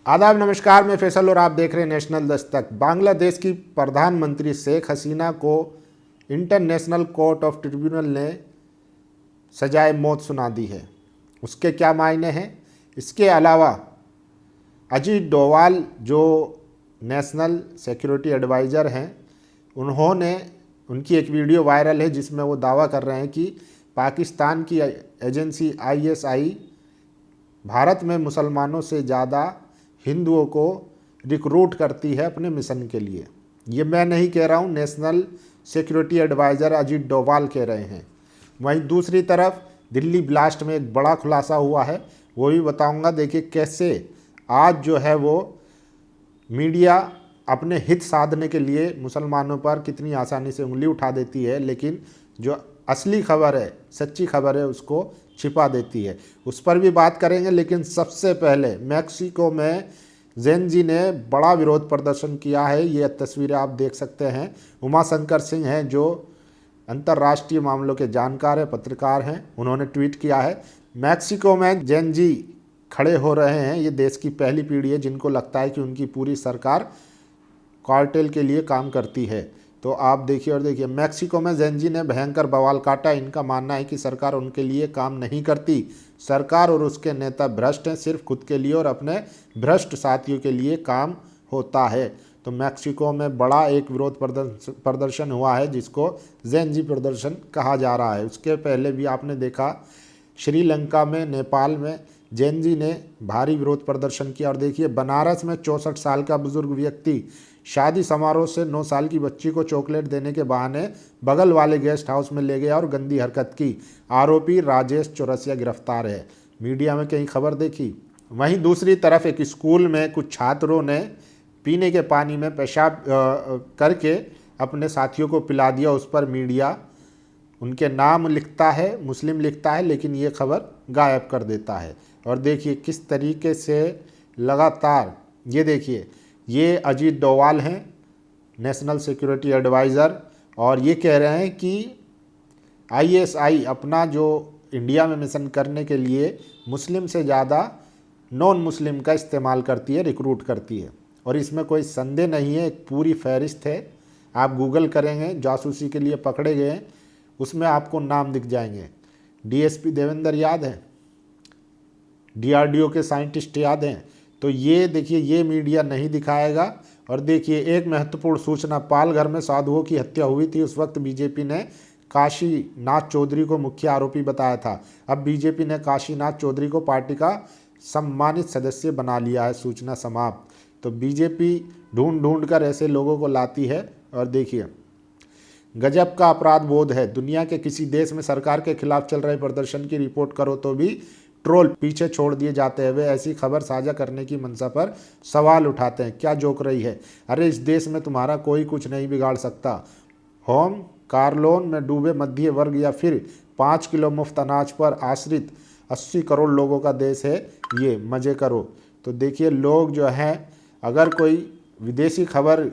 आदाब, नमस्कार। मैं फैसल और आप देख रहे हैं नेशनल दस्तक। बांग्लादेश की प्रधानमंत्री शेख हसीना को इंटरनेशनल कोर्ट ऑफ ट्रिब्यूनल ने सजाए मौत सुना दी है। उसके क्या मायने हैं? इसके अलावा अजीत डोवाल जो नेशनल सिक्योरिटी एडवाइज़र हैं, उनकी एक वीडियो वायरल है जिसमें वो दावा कर रहे हैं कि पाकिस्तान की एजेंसी ISI भारत में मुसलमानों से ज़्यादा हिंदुओं को रिक्रूट करती है अपने मिशन के लिए। ये मैं नहीं कह रहा हूँ, national security adviser Ajit Doval कह रहे हैं। वहीं दूसरी तरफ दिल्ली ब्लास्ट में एक बड़ा खुलासा हुआ है, वो भी बताऊंगा। देखिए कैसे आज जो है वो मीडिया अपने हित साधने के लिए मुसलमानों पर कितनी आसानी से उंगली उठा देती है, लेकिन जो असली खबर है, सच्ची खबर है, उसको छिपा देती है। उस पर भी बात करेंगे, लेकिन सबसे पहले मैक्सिको में जेन जी ने बड़ा विरोध प्रदर्शन किया है। ये तस्वीरें आप देख सकते हैं। उमाशंकर सिंह हैं जो अंतर्राष्ट्रीय मामलों के जानकार हैं, पत्रकार हैं। उन्होंने ट्वीट किया है, मैक्सिको में जेन जी खड़े हो रहे हैं। ये देश की पहली पीढ़ी है जिनको लगता है कि उनकी पूरी सरकार कार्टेल के लिए काम करती है। तो आप देखिए और देखिए, मैक्सिको में जेन जी ने भयंकर बवाल काटा। इनका मानना है कि सरकार उनके लिए काम नहीं करती। सरकार और उसके नेता भ्रष्ट हैं, सिर्फ खुद के लिए और अपने भ्रष्ट साथियों के लिए काम होता है। तो मैक्सिको में बड़ा एक विरोध प्रदर्शन हुआ है जिसको जेन जी प्रदर्शन कहा जा रहा है। उसके पहले भी आपने देखा श्रीलंका में, नेपाल में जेन जी ने भारी विरोध प्रदर्शन किया। और देखिए बनारस में 64 साल का बुजुर्ग व्यक्ति शादी समारोह से 9 साल की बच्ची को चॉकलेट देने के बहाने बगल वाले गेस्ट हाउस में ले गया और गंदी हरकत की। आरोपी राजेश चौरसिया गिरफ्तार है। मीडिया में कहीं खबर देखी। वहीं दूसरी तरफ एक स्कूल में कुछ छात्रों ने पीने के पानी में पेशाब करके अपने साथियों को पिला दिया। उस पर मीडिया उनके नाम लिखता है, मुस्लिम लिखता है, लेकिन ये खबर गायब कर देता है। और देखिए किस तरीके से लगातार, ये देखिए, ये अजीत डोवाल हैं, नेशनल सिक्योरिटी एडवाइज़र, और ये कह रहे हैं कि ISI अपना जो इंडिया में मिशन करने के लिए मुस्लिम से ज़्यादा नॉन मुस्लिम का इस्तेमाल करती है, रिक्रूट करती है। और इसमें कोई संदेह नहीं है, एक पूरी फहरिस्त है। आप गूगल करेंगे, जासूसी के लिए पकड़े गए, उसमें आपको नाम दिख जाएंगे। DSP देवेंद्र याद है, DRDO के साइंटिस्ट याद हैं। तो ये देखिए, ये मीडिया नहीं दिखाएगा। और देखिए एक महत्वपूर्ण सूचना, पालघर में साधुओं की हत्या हुई थी। उस वक्त बीजेपी ने काशीनाथ चौधरी को मुख्य आरोपी बताया था। अब बीजेपी ने काशीनाथ चौधरी को पार्टी का सम्मानित सदस्य बना लिया है। सूचना समाप्त। तो बीजेपी ढूंढ ढूंढ कर ऐसे लोगों को लाती है। और देखिए गजब का अपराध बोध है। दुनिया के किसी देश में सरकार के खिलाफ चल रहे प्रदर्शन की रिपोर्ट करो तो भी ट्रोल पीछे छोड़ दिए जाते हैं। वे ऐसी खबर साझा करने की मंशा पर सवाल उठाते हैं। क्या जोक रही है? अरे इस देश में तुम्हारा कोई कुछ नहीं बिगाड़ सकता। होम कार लोन में डूबे मध्य वर्ग या फिर 5 किलो मुफ्त अनाज पर आश्रित 80 करोड़ लोगों का देश है ये। मज़े करो। तो देखिए लोग जो हैं, अगर कोई विदेशी खबर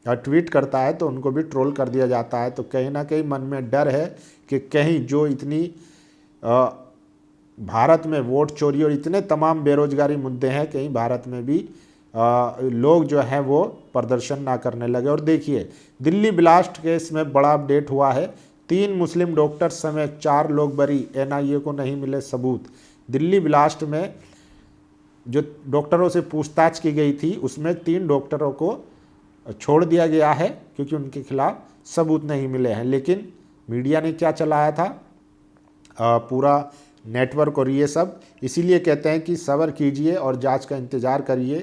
ट्वीट करता है तो उनको भी ट्रोल कर दिया जाता है। तो कहीं ना कहीं मन में डर है कि कहीं जो इतनी भारत में वोट चोरी और इतने तमाम बेरोजगारी मुद्दे हैं, कहीं भारत में भी लोग जो हैं वो प्रदर्शन ना करने लगे। और देखिए दिल्ली ब्लास्ट केस में बड़ा अपडेट हुआ है। 3 मुस्लिम डॉक्टर समेत 4 लोग बरी, NIA को नहीं मिले सबूत। दिल्ली ब्लास्ट में जो डॉक्टरों से पूछताछ की गई थी उसमें 3 डॉक्टरों को छोड़ दिया गया है क्योंकि उनके खिलाफ सबूत नहीं मिले हैं। लेकिन मीडिया ने क्या चलाया था, पूरा नेटवर्क और ये सब, इसीलिए कहते हैं कि सब्र कीजिए और जांच का इंतज़ार करिए।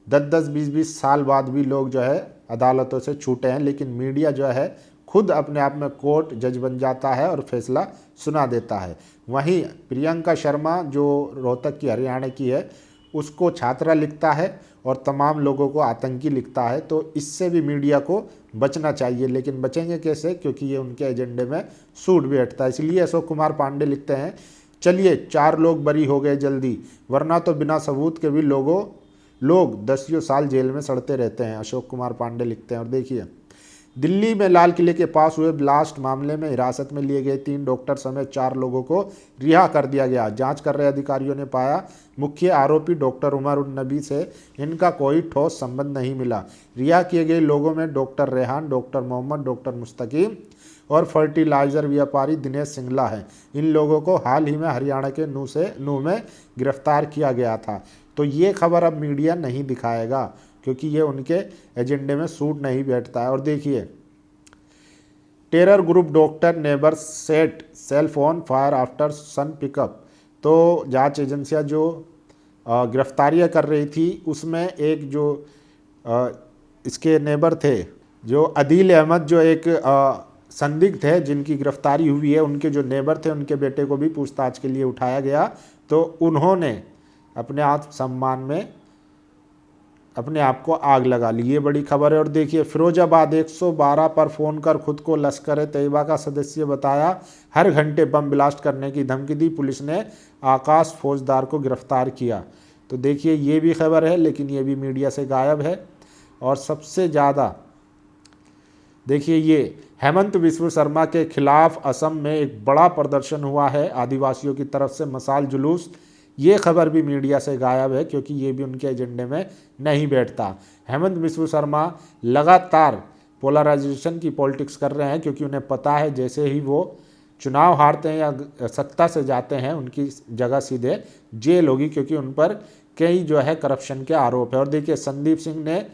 10-10, 20-20 साल बाद भी लोग जो है अदालतों से छूटे हैं, लेकिन मीडिया जो है खुद अपने आप में कोर्ट जज बन जाता है और फैसला सुना देता है। वहीं प्रियंका शर्मा जो रोहतक की, हरियाणा की है, उसको छात्रा लिखता है और तमाम लोगों को आतंकी लिखता है। तो इससे भी मीडिया को बचना चाहिए। लेकिन बचेंगे कैसे? क्योंकि ये उनके एजेंडे में सूट बैठता है। इसलिए अशोक कुमार पांडे लिखते हैं, चलिए 4 लोग बरी हो गए जल्दी, वरना तो बिना सबूत के भी लोग 10 साल जेल में सड़ते रहते हैं। अशोक कुमार पांडे लिखते हैं। और देखिए दिल्ली में लाल किले के पास हुए ब्लास्ट मामले में हिरासत में लिए गए 3 डॉक्टर समेत 4 लोगों को रिहा कर दिया गया। जांच कर रहे अधिकारियों ने पाया मुख्य आरोपी डॉक्टर उमर उन नबी से इनका कोई ठोस संबंध नहीं मिला। रिहा किए गए लोगों में doctor Rehan, doctor Mohammad, doctor Mustaqeem और फर्टिलाइजर व्यापारी दिनेश सिंगला है। इन लोगों को हाल ही में हरियाणा के नूह में गिरफ्तार किया गया था। तो ये खबर अब मीडिया नहीं दिखाएगा क्योंकि ये उनके एजेंडे में सूट नहीं बैठता है। और देखिए, terror group doctor neighbour set cell phone fire after son pickup. तो जांच एजेंसियां जो गिरफ्तारियां कर रही थी उसमें एक जो इसके नेबर थे, जो अदील अहमद, जो एक संदिग्ध है जिनकी गिरफ्तारी हुई है, उनके जो नेबर थे उनके बेटे को भी पूछताछ के लिए उठाया गया। तो उन्होंने अपने आत्मसम्मान में अपने आप को आग लगा ली। ये बड़ी खबर है। और देखिए, फिरोजाबाद 112 पर फ़ोन कर खुद को लश्कर तैयबा का सदस्य बताया, हर घंटे बम ब्लास्ट करने की धमकी दी, पुलिस ने आकाश फौजदार को गिरफ्तार किया। तो देखिए, ये भी खबर है लेकिन ये भी मीडिया से गायब है। और सबसे ज़्यादा देखिए, ये हेमंत बिस्व शर्मा के खिलाफ असम में एक बड़ा प्रदर्शन हुआ है आदिवासियों की तरफ से, मशाल जुलूस। ये खबर भी मीडिया से गायब है क्योंकि ये भी उनके एजेंडे में नहीं बैठता। हेमंत बिस्व शर्मा लगातार पोलराइजेशन की पॉलिटिक्स कर रहे हैं क्योंकि उन्हें पता है जैसे ही वो चुनाव हारते हैं या सत्ता से जाते हैं उनकी जगह सीधे जेल होगी, क्योंकि उन पर कई जो है करप्शन के आरोप है। और देखिए, संदीप सिंह ने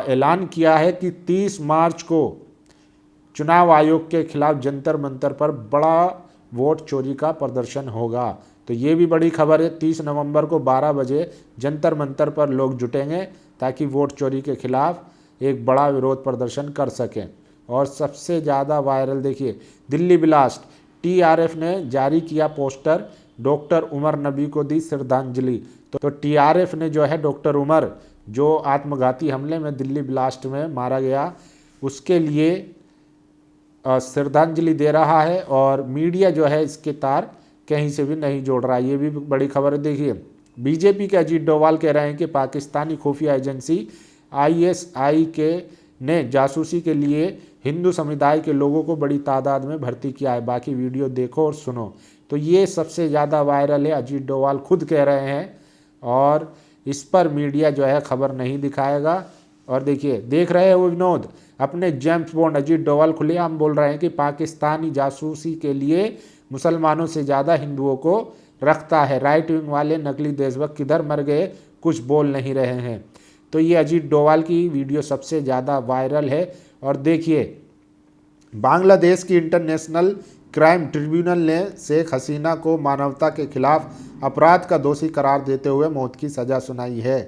ऐलान किया है कि 30 मार्च को चुनाव आयोग के खिलाफ जंतर मंतर पर बड़ा वोट चोरी का प्रदर्शन होगा। तो ये भी बड़ी खबर है। 30 नवंबर को 12 बजे जंतर मंतर पर लोग जुटेंगे ताकि वोट चोरी के खिलाफ एक बड़ा विरोध प्रदर्शन कर सकें। और सबसे ज़्यादा वायरल देखिए, दिल्ली ब्लास्ट, टीआरएफ ने जारी किया पोस्टर, डॉक्टर उमर नबी को दी श्रद्धांजलि। तो टीआरएफ ने जो है डॉक्टर उमर, जो आत्मघाती हमले में दिल्ली ब्लास्ट में मारा गया, उसके लिए श्रद्धांजलि दे रहा है। और मीडिया जो है इसके तार कहीं से भी नहीं जोड़ रहा है। ये भी बड़ी खबर है। देखिए, बीजेपी के अजीत डोभाल कह रहे हैं कि पाकिस्तानी खुफिया एजेंसी आईएसआई ने जासूसी के लिए हिंदू समुदाय के लोगों को बड़ी तादाद में भर्ती किया है। बाकी वीडियो देखो और सुनो। तो ये सबसे ज़्यादा वायरल है, अजीत डोभाल खुद कह रहे हैं और इस पर मीडिया जो है खबर नहीं दिखाएगा। और देखिए, देख रहे हो विनोद, अपने जेम्स बॉन्ड अजीत डोभाल खुलेआम बोल रहे हैं कि पाकिस्तानी जासूसी के लिए मुसलमानों से ज़्यादा हिंदुओं को रखता है। राइट विंग वाले नकली देशभक्त किधर मर गए, कुछ बोल नहीं रहे हैं। तो ये अजीत डोभाल की वीडियो सबसे ज़्यादा वायरल है। और देखिए, बांग्लादेश की इंटरनेशनल क्राइम ट्रिब्यूनल ने शेख हसीना को मानवता के खिलाफ अपराध का दोषी करार देते हुए मौत की सज़ा सुनाई है।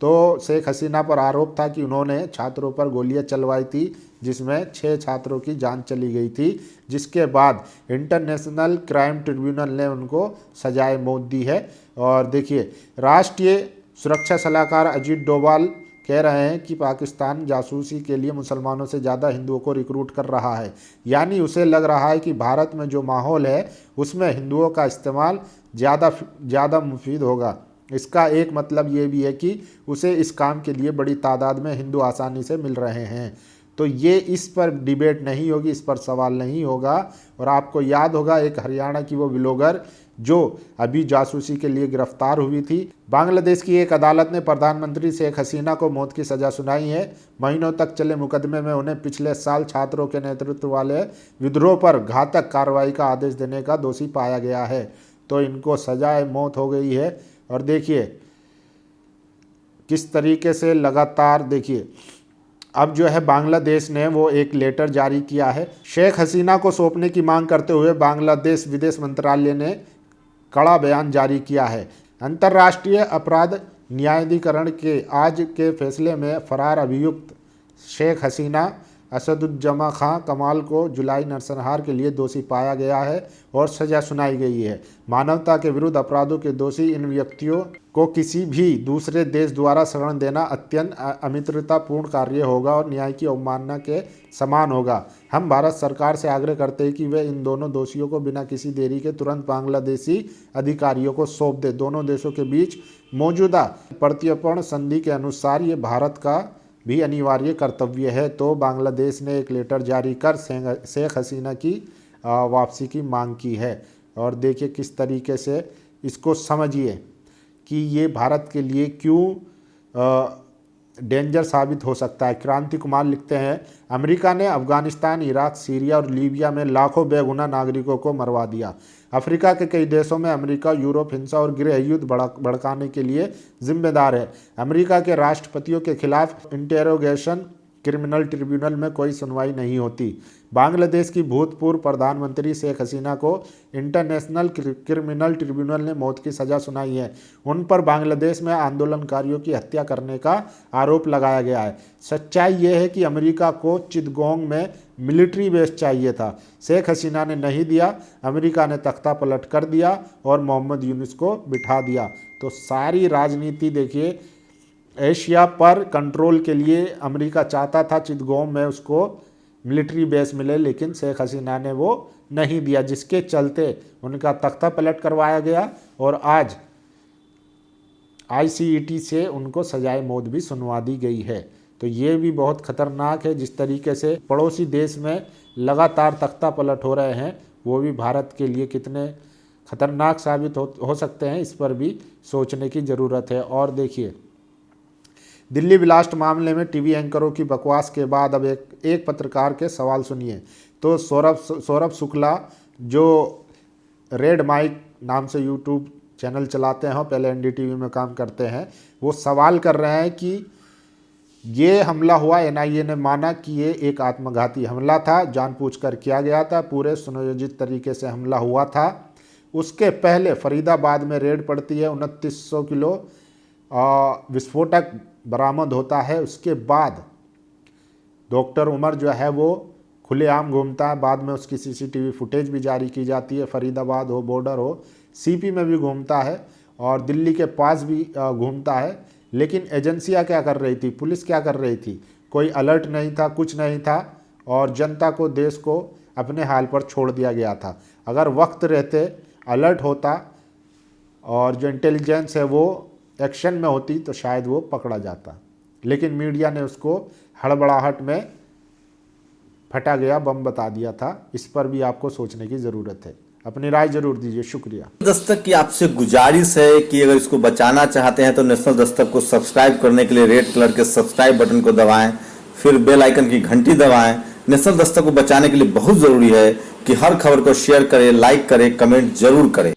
तो शेख हसीना पर आरोप था कि उन्होंने छात्रों पर गोलियां चलवाई थी, जिसमें 6 छात्रों की जान चली गई थी, जिसके बाद इंटरनेशनल क्राइम ट्रिब्यूनल ने उनको सजाए मौत दी है। और देखिए, राष्ट्रीय सुरक्षा सलाहकार अजीत डोभाल कह रहे हैं कि पाकिस्तान जासूसी के लिए मुसलमानों से ज़्यादा हिंदुओं को रिक्रूट कर रहा है। यानी उसे लग रहा है कि भारत में जो माहौल है उसमें हिंदुओं का इस्तेमाल ज़्यादा मुफीद होगा। इसका एक मतलब ये भी है कि उसे इस काम के लिए बड़ी तादाद में हिंदू आसानी से मिल रहे हैं। तो ये इस पर डिबेट नहीं होगी, इस पर सवाल नहीं होगा। और आपको याद होगा एक हरियाणा की वो ब्लॉगर जो अभी जासूसी के लिए गिरफ्तार हुई थी। बांग्लादेश की एक अदालत ने प्रधानमंत्री शेख हसीना को मौत की सज़ा सुनाई है। महीनों तक चले मुकदमे में उन्हें पिछले साल छात्रों के नेतृत्व वाले विद्रोह पर घातक कार्रवाई का आदेश देने का दोषी पाया गया है। तो इनको सजाए मौत हो गई है। और देखिए किस तरीके से लगातार, देखिए अब जो है बांग्लादेश ने वो एक लेटर जारी किया है शेख हसीना को सौंपने की मांग करते हुए। बांग्लादेश विदेश मंत्रालय ने कड़ा बयान जारी किया है। अंतर्राष्ट्रीय अपराध न्यायाधिकरण के आज के फैसले में फरार अभियुक्त शेख हसीना असदुज्जमा खां कमाल को जुलाई नरसंहार के लिए दोषी पाया गया है और सजा सुनाई गई है। मानवता के विरुद्ध अपराधों के दोषी इन व्यक्तियों को किसी भी दूसरे देश द्वारा शरण देना अत्यंत अमित्रतापूर्ण कार्य होगा और न्याय की अवमानना के समान होगा। हम भारत सरकार से आग्रह करते हैं कि वे इन दोनों दोषियों को बिना किसी देरी के तुरंत बांग्लादेशी अधिकारियों को सौंप दे। दोनों देशों के बीच मौजूदा प्रत्यर्पण संधि के अनुसार ये भारत का भी अनिवार्य कर्तव्य है। तो बांग्लादेश ने एक लेटर जारी कर शेख हसीना की वापसी की मांग की है। और देखिए किस तरीके से इसको समझिए कि ये भारत के लिए क्यों डेंजर साबित हो सकता है। क्रांति कुमार लिखते हैं, अमेरिका ने अफगानिस्तान, इराक, सीरिया और लीबिया में लाखों बेगुनाह नागरिकों को मरवा दिया। अफ्रीका के कई देशों में अमेरिका यूरोप हिंसा और गृह युद्ध भड़काने के लिए जिम्मेदार है। अमेरिका के राष्ट्रपतियों के खिलाफ इंटेरोगेशन क्रिमिनल ट्रिब्यूनल में कोई सुनवाई नहीं होती। बांग्लादेश की भूतपूर्व प्रधानमंत्री शेख हसीना को इंटरनेशनल क्रिमिनल ट्रिब्यूनल ने मौत की सज़ा सुनाई है। उन पर बांग्लादेश में आंदोलनकारियों की हत्या करने का आरोप लगाया गया है। सच्चाई ये है कि अमेरिका को चिटगोंग में मिलिट्री बेस चाहिए था, शेख हसीना ने नहीं दिया। अमेरिका ने तख्ता पलट कर दिया और मोहम्मद यूनुस को बिठा दिया। तो सारी राजनीति देखिए, एशिया पर कंट्रोल के लिए अमेरिका चाहता था चिटगोंग में उसको मिलिट्री बेस मिले, लेकिन शेख हसीना ने वो नहीं दिया, जिसके चलते उनका तख्ता पलट करवाया गया और आज ICET से उनको सजाए मौत भी सुनवा दी गई है। तो ये भी बहुत खतरनाक है, जिस तरीके से पड़ोसी देश में लगातार तख्ता पलट हो रहे हैं, वो भी भारत के लिए कितने खतरनाक साबित हो सकते हैं, इस पर भी सोचने की ज़रूरत है। और देखिए, दिल्ली ब्लास्ट मामले में टीवी एंकरों की बकवास के बाद अब एक पत्रकार के सवाल सुनिए। तो सौरभ शुक्ला, जो रेड माइक नाम से यूट्यूब चैनल चलाते हैं, पहले NDTV में काम करते हैं, वो सवाल कर रहे हैं कि ये हमला हुआ, NIA ने माना कि ये एक आत्मघाती हमला था, जानबूझकर किया गया था, पूरे सुनियोजित तरीके से हमला हुआ था। उसके पहले फरीदाबाद में रेड पड़ती है, 2900 किलो विस्फोटक बरामद होता है। उसके बाद डॉक्टर उमर जो है वो खुलेआम घूमता है, बाद में उसकी CCTV फुटेज भी जारी की जाती है। फरीदाबाद हो, बॉर्डर हो, CP में भी घूमता है और दिल्ली के पास भी घूमता है। लेकिन एजेंसियां क्या कर रही थी, पुलिस क्या कर रही थी? कोई अलर्ट नहीं था, कुछ नहीं था, और जनता को, देश को अपने हाल पर छोड़ दिया गया था। अगर वक्त रहते अलर्ट होता और जो इंटेलिजेंस है वो एक्शन में होती तो शायद वो पकड़ा जाता, लेकिन मीडिया ने उसको हड़बड़ाहट में फटा गया बम बता दिया था। इस पर भी आपको सोचने की ज़रूरत है। अपनी राय जरूर दीजिए। शुक्रिया। दस्तक की आपसे गुजारिश है कि अगर इसको बचाना चाहते हैं तो नेशनल दस्तक को सब्सक्राइब करने के लिए रेड कलर के सब्सक्राइब बटन को दबाएं, फिर बेल आइकन की घंटी दबाएं। नेशनल दस्तक को बचाने के लिए बहुत जरूरी है कि हर खबर को शेयर करें, लाइक करें, कमेंट जरूर करें।